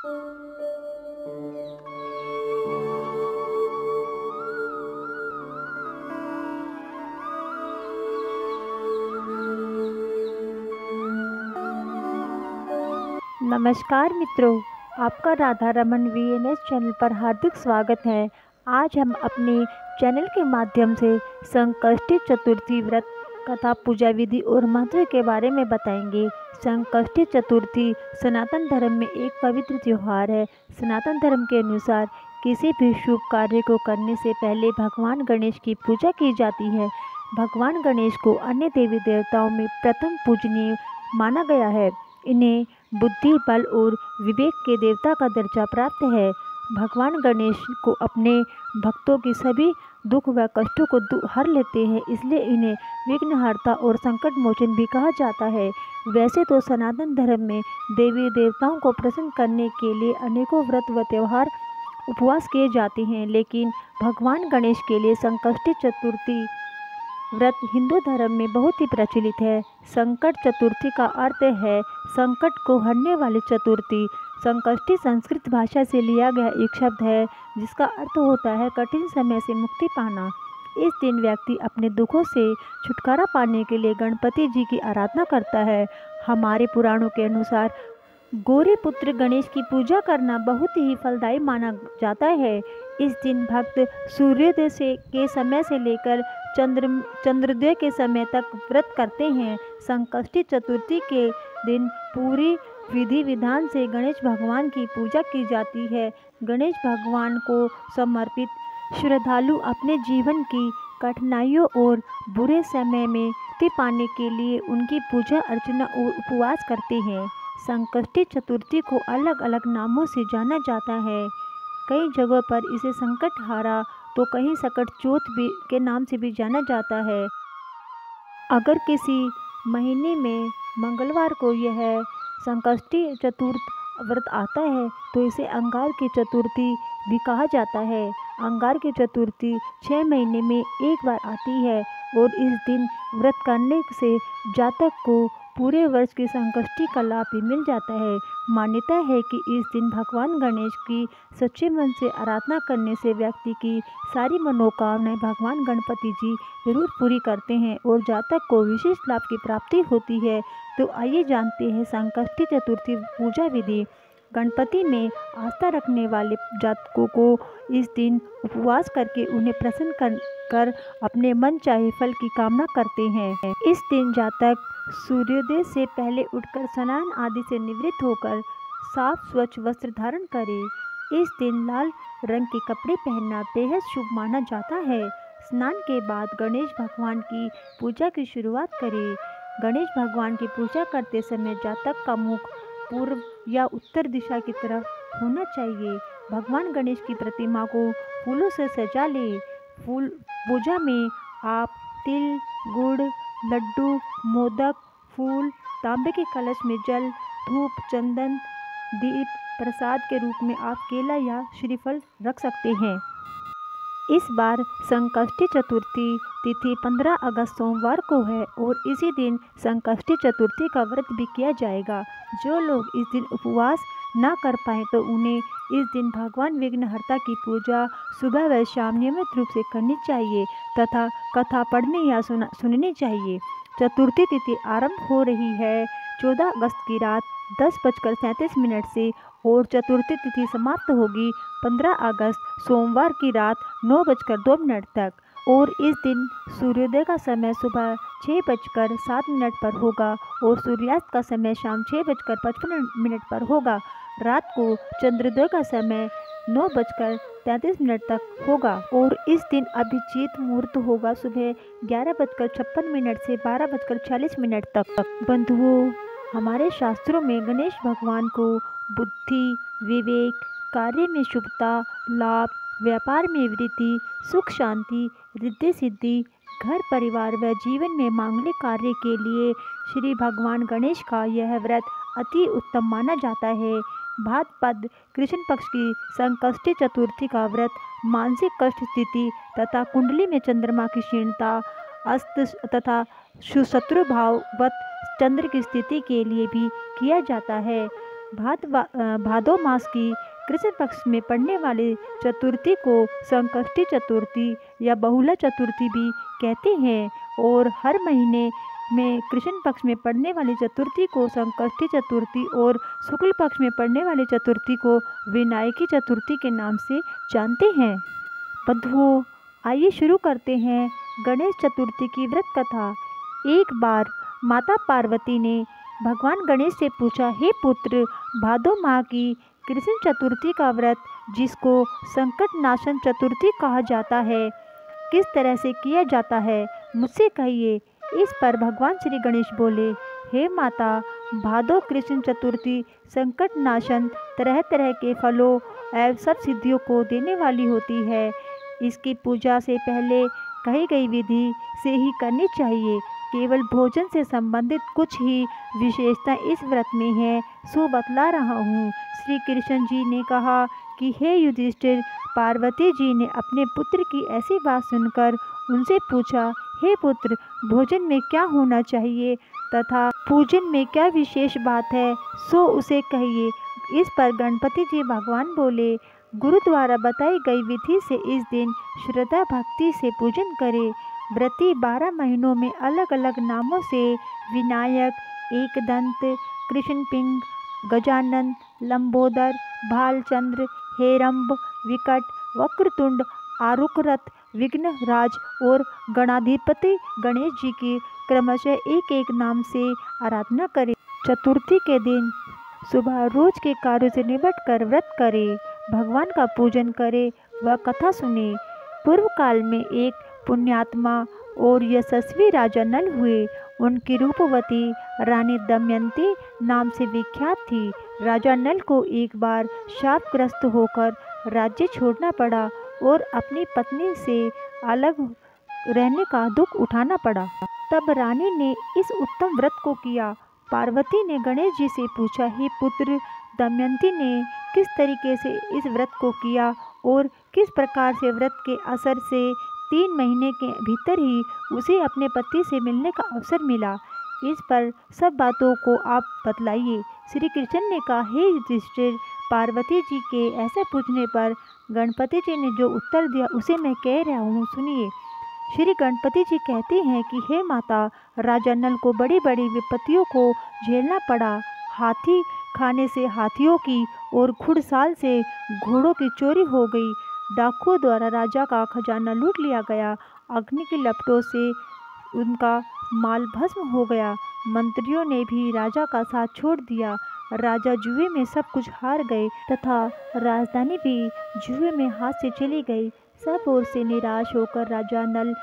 नमस्कार मित्रों, आपका राधा रमन वीएनएस चैनल पर हार्दिक स्वागत है। आज हम अपने चैनल के माध्यम से संकष्टी चतुर्थी व्रत कथा, पूजा विधि और महत्व के बारे में बताएंगे। संकष्टी चतुर्थी सनातन धर्म में एक पवित्र त्योहार है। सनातन धर्म के अनुसार किसी भी शुभ कार्य को करने से पहले भगवान गणेश की पूजा की जाती है। भगवान गणेश को अन्य देवी देवताओं में प्रथम पूजनीय माना गया है। इन्हें बुद्धि, बल और विवेक के देवता का दर्जा प्राप्त है। भगवान गणेश को अपने भक्तों की सभी दुख व कष्टों को हर लेते हैं, इसलिए इन्हें विघ्नहर्ता और संकट मोचन भी कहा जाता है। वैसे तो सनातन धर्म में देवी देवताओं को प्रसन्न करने के लिए अनेकों व्रत व त्यौहार उपवास किए जाते हैं, लेकिन भगवान गणेश के लिए संकष्टी चतुर्थी व्रत हिंदू धर्म में बहुत ही प्रचलित है। संकट चतुर्थी का अर्थ है संकट को हरने वाली चतुर्थी। संकष्टी संस्कृत भाषा से लिया गया एक शब्द है जिसका अर्थ होता है कठिन समय से मुक्ति पाना। इस दिन व्यक्ति अपने दुखों से छुटकारा पाने के लिए गणपति जी की आराधना करता है। हमारे पुराणों के अनुसार गौरी पुत्र गणेश की पूजा करना बहुत ही फलदायी माना जाता है। इस दिन भक्त सूर्योदय के समय से लेकर चंद्रोदय के समय तक व्रत करते हैं। संकष्टी चतुर्थी के दिन पूरी विधि विधान से गणेश भगवान की पूजा की जाती है। गणेश भगवान को समर्पित श्रद्धालु अपने जीवन की कठिनाइयों और बुरे समय में मुक्ति पाने के लिए उनकी पूजा अर्चना और उपवास करते हैं। संकष्टी चतुर्थी को अलग अलग नामों से जाना जाता है। कई जगहों पर इसे संकटहारा तो कहीं संकट चौथ भी के नाम से भी जाना जाता है। अगर किसी महीने में मंगलवार को यह संकष्टी चतुर्थ व्रत आता है तो इसे अंगार की चतुर्थी भी कहा जाता है। अंगार की चतुर्थी 6 महीने में एक बार आती है और इस दिन व्रत करने से जातक को पूरे वर्ष की संकष्टी का लाभ भी मिल जाता है। मान्यता है कि इस दिन भगवान गणेश की सच्चे मन से आराधना करने से व्यक्ति की सारी मनोकामनाएं भगवान गणपति जी जरूर पूरी करते हैं और जातक को विशेष लाभ की प्राप्ति होती है। तो आइए जानते हैं संकष्टी चतुर्थी पूजा विधि। गणपति में आस्था रखने वाले जातकों को इस दिन उपवास करके उन्हें प्रसन्न कर अपने मन चाहे फल की कामना करते हैं। इस दिन जातक सूर्योदय से पहले उठकर स्नान आदि से निवृत्त होकर साफ स्वच्छ वस्त्र धारण करे। इस दिन लाल रंग के कपड़े पहनना बेहद शुभ माना जाता है। स्नान के बाद गणेश भगवान की पूजा की शुरुआत करें। गणेश भगवान की पूजा करते समय जातक का मुख पूर्व या उत्तर दिशा की तरफ होना चाहिए। भगवान गणेश की प्रतिमा को फूलों से सजा ले। पूजा में आप तिल, गुड़, लड्डू, मोदक, फूल, तांबे के कलश में जल, धूप, चंदन, दीप प्रसाद के रूप में आप केला या श्रीफल रख सकते हैं। इस बार संकष्टी चतुर्थी तिथि 15 अगस्त सोमवार को है और इसी दिन संकष्टी चतुर्थी का व्रत भी किया जाएगा। जो लोग इस दिन उपवास ना कर पाए तो उन्हें इस दिन भगवान विघ्नहर्ता की पूजा सुबह व शाम नियमित रूप से करनी चाहिए तथा कथा पढ़ने या सुननी चाहिए। चतुर्थी तिथि आरंभ हो रही है 14 अगस्त की रात 10:37 से और चतुर्थी तिथि समाप्त होगी 15 अगस्त सोमवार की रात 9:02 तक। और इस दिन सूर्योदय का समय सुबह 6:07 पर होगा और सूर्यास्त का समय शाम 6:55 पर होगा। रात को चंद्रोदय का समय 9:33 तक होगा और इस दिन अभिजीत मुहूर्त होगा सुबह 11:56 से 12:46 तक। बंधुओं, हमारे शास्त्रों में गणेश भगवान को बुद्धि, विवेक, कार्य में शुभता, लाभ, व्यापार में वृद्धि, सुख शांति, रिद्धि सिद्धि, घर परिवार व जीवन में मांगलिक कार्य के लिए श्री भगवान गणेश का यह व्रत अति उत्तम माना जाता है। भाद्रपद कृष्ण पक्ष की संकष्टी चतुर्थी का व्रत मानसिक कष्ट स्थिति तथा कुंडली में चंद्रमा की क्षीणता, अस्त तथा सुशत्रु भाववत चंद्र की स्थिति के लिए भी किया जाता है। भादो मास की कृष्ण पक्ष में पड़ने वाली चतुर्थी को संकष्टी चतुर्थी या बहुला चतुर्थी भी कहते हैं और हर महीने में कृष्ण पक्ष में पड़ने वाली चतुर्थी को संकष्टी चतुर्थी और शुक्ल पक्ष में पड़ने वाली चतुर्थी को विनायकी चतुर्थी के नाम से जानते हैं। बंधुओं, आइए शुरू करते हैं गणेश चतुर्थी की व्रत कथा। एक बार माता पार्वती ने भगवान गणेश से पूछा, हे पुत्र, भादो माह की कृष्ण चतुर्थी का व्रत, जिसको संकट नाशन चतुर्थी कहा जाता है, किस तरह से किया जाता है, मुझसे कहिए। इस पर भगवान श्री गणेश बोले, हे माता, भादो कृष्ण चतुर्थी संकट नाशन तरह तरह के फलों एवं सब सिद्धियों को देने वाली होती है। इसकी पूजा से पहले कही गई विधि से ही करनी चाहिए। केवल भोजन से संबंधित कुछ ही विशेषता इस व्रत में है, सो बतला रहा हूँ। श्री कृष्ण जी ने कहा कि हे युधिष्ठिर, पार्वती जी ने अपने पुत्र की ऐसी बात सुनकर उनसे पूछा, हे पुत्र, भोजन में क्या होना चाहिए तथा पूजन में क्या विशेष बात है, सो उसे कहिए। इस पर गणपति जी भगवान बोले, गुरु द्वारा बताई गई विधि से इस दिन श्रद्धा भक्ति से पूजन करें। व्रती 12 महीनों में अलग अलग नामों से विनायक, एकदंत, कृष्णपिंग, गजानन, लंबोदर, भालचंद्र, हेरंब, विकट, वक्रतुंड, आरुक्रत, विघ्नराज और गणाधिपति गणेश जी की क्रमशः एक एक नाम से आराधना करें। चतुर्थी के दिन सुबह रोज के कार्यों से निपट कर व्रत करे, भगवान का पूजन करे व कथा सुने। पूर्व काल में एक पुण्यात्मा और यशस्वी राजा नल हुए। उनकी रूपवती रानी दमयंती नाम से विख्यात थी। राजा नल को एक बार शापग्रस्त होकर राज्य छोड़ना पड़ा और अपनी पत्नी से अलग रहने का दुख उठाना पड़ा। तब रानी ने इस उत्तम व्रत को किया। पार्वती ने गणेश जी से पूछा, हे पुत्र, दमयंती ने किस तरीके से इस व्रत को किया और किस प्रकार से व्रत के असर से 3 महीने के भीतर ही उसे अपने पति से मिलने का अवसर मिला। इस पर सब बातों को आप बतलाइए। श्री कृष्ण ने कहा, हे युधिष्ठिर, पार्वती जी के ऐसा पूछने पर गणपति जी ने जो उत्तर दिया उसे मैं कह रहा हूँ, सुनिए। श्री गणपति जी कहते हैं कि हे माता, राजा नल को बड़ी बड़ी विपत्तियों को झेलना पड़ा। हाथी खाने से हाथियों की और घुड़साल से घोड़ों की चोरी हो गई। डाकुओं द्वारा राजा का खजाना लूट लिया गया। अग्नि की लपटों से उनका माल भस्म हो गया। मंत्रियों ने भी राजा का साथ छोड़ दिया। राजा जुए में सब कुछ हार गए तथा राजधानी भी जुए में हाथ से चली गई। सब ओर से निराश होकर राजा नल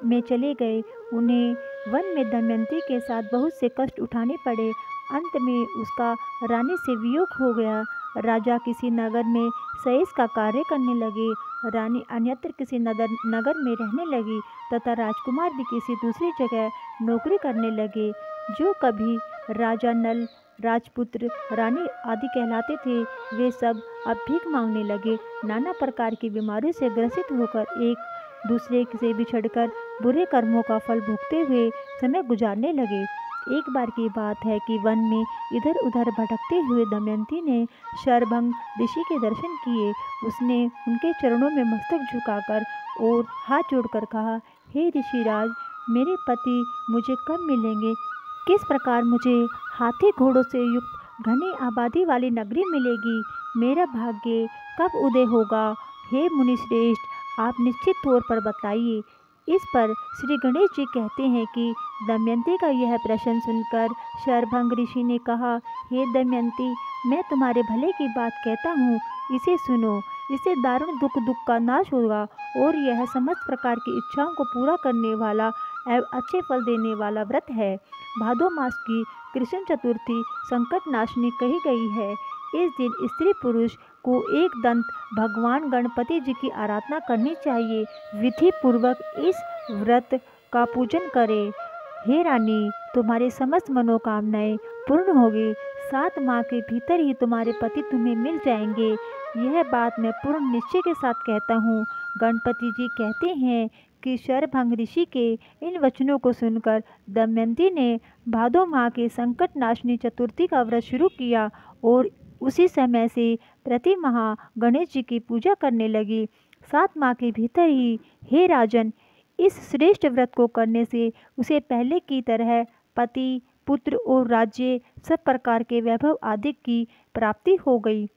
में चले गए। उन्हें वन में दमयंती के साथ बहुत से कष्ट उठाने पड़े। अंत में उसका रानी से वियोग हो गया। राजा किसी नगर में सैस का कार्य करने लगे, रानी अन्यत्र किसी नगर में रहने लगी तथा राजकुमार भी किसी दूसरी जगह नौकरी करने लगे। जो कभी राजा नल, राजपुत्र, रानी आदि कहलाते थे, वे सब अब भीख मांगने लगे। नाना प्रकार की बीमारियों से ग्रसित होकर एक दूसरे से बिछड़कर बुरे कर्मों का फल भोगते हुए समय गुजारने लगे। एक बार की बात है कि वन में इधर उधर भटकते हुए दमयंती ने शरभंग ऋषि के दर्शन किए। उसने उनके चरणों में मस्तक झुकाकर और हाथ जोड़कर कहा, हे ऋषिराज, मेरे पति मुझे कब मिलेंगे? किस प्रकार मुझे हाथी घोड़ों से युक्त घनी आबादी वाली नगरी मिलेगी? मेरा भाग्य कब उदय होगा? हे मुनिश्रेष्ठ, आप निश्चित तौर पर बताइए। इस पर श्री गणेश जी कहते हैं कि दमयंती का यह प्रश्न सुनकर शरभंग ऋषि ने कहा, हे दमयंती, मैं तुम्हारे भले की बात कहता हूँ, इसे सुनो। इससे दारुण दुख का नाश होगा और यह समस्त प्रकार की इच्छाओं को पूरा करने वाला एवं अच्छे फल देने वाला व्रत है। भादो मास की कृष्ण चतुर्थी संकट नाशनी कही गई है। इस दिन स्त्री पुरुष को एक दंत भगवान गणपति जी की आराधना करनी चाहिए। विधि पूर्वक इस व्रत का पूजन करें। हे रानी, तुम्हारी समस्त मनोकामनाएं पूर्ण होगी। 7 माह के भीतर ही तुम्हारे पति तुम्हें मिल जाएंगे। यह बात मैं पूर्ण निश्चय के साथ कहता हूँ। गणपति जी कहते हैं कि शरभंग ऋषि के इन वचनों को सुनकर दमयंती ने भादो माह के संकट नाशनी चतुर्थी का व्रत शुरू किया और उसी समय से प्रति माह गणेश जी की पूजा करने लगी। 7 माह के भीतर ही हे राजन, इस श्रेष्ठ व्रत को करने से उसे पहले की तरह पति, पुत्र और राज्य, सब प्रकार के वैभव आदि की प्राप्ति हो गई।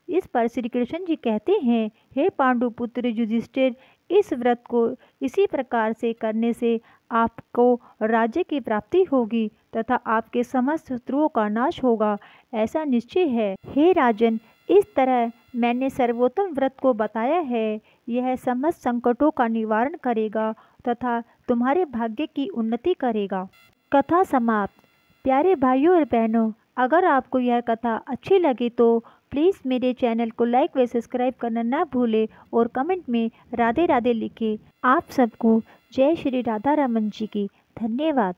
इस पर श्री कृष्ण जी कहते हैं, हे पांडु पुत्र युधिष्ठिर, इस व्रत को इसी प्रकार से करने से आपको राज्य की प्राप्ति होगी तथा आपके समस्त शत्रुओं का नाश होगा, ऐसा निश्चय है। हे राजन, इस तरह मैंने सर्वोत्तम व्रत को बताया है। यह समस्त संकटों का निवारण करेगा तथा तुम्हारे भाग्य की उन्नति करेगा। कथा समाप्त। प्यारे भाइयों और बहनों, अगर आपको यह कथा अच्छी लगी तो प्लीज़ मेरे चैनल को लाइक व सब्सक्राइब करना ना भूलें और कमेंट में राधे राधे लिखें। आप सबको जय श्री राधा रमन जी की। धन्यवाद।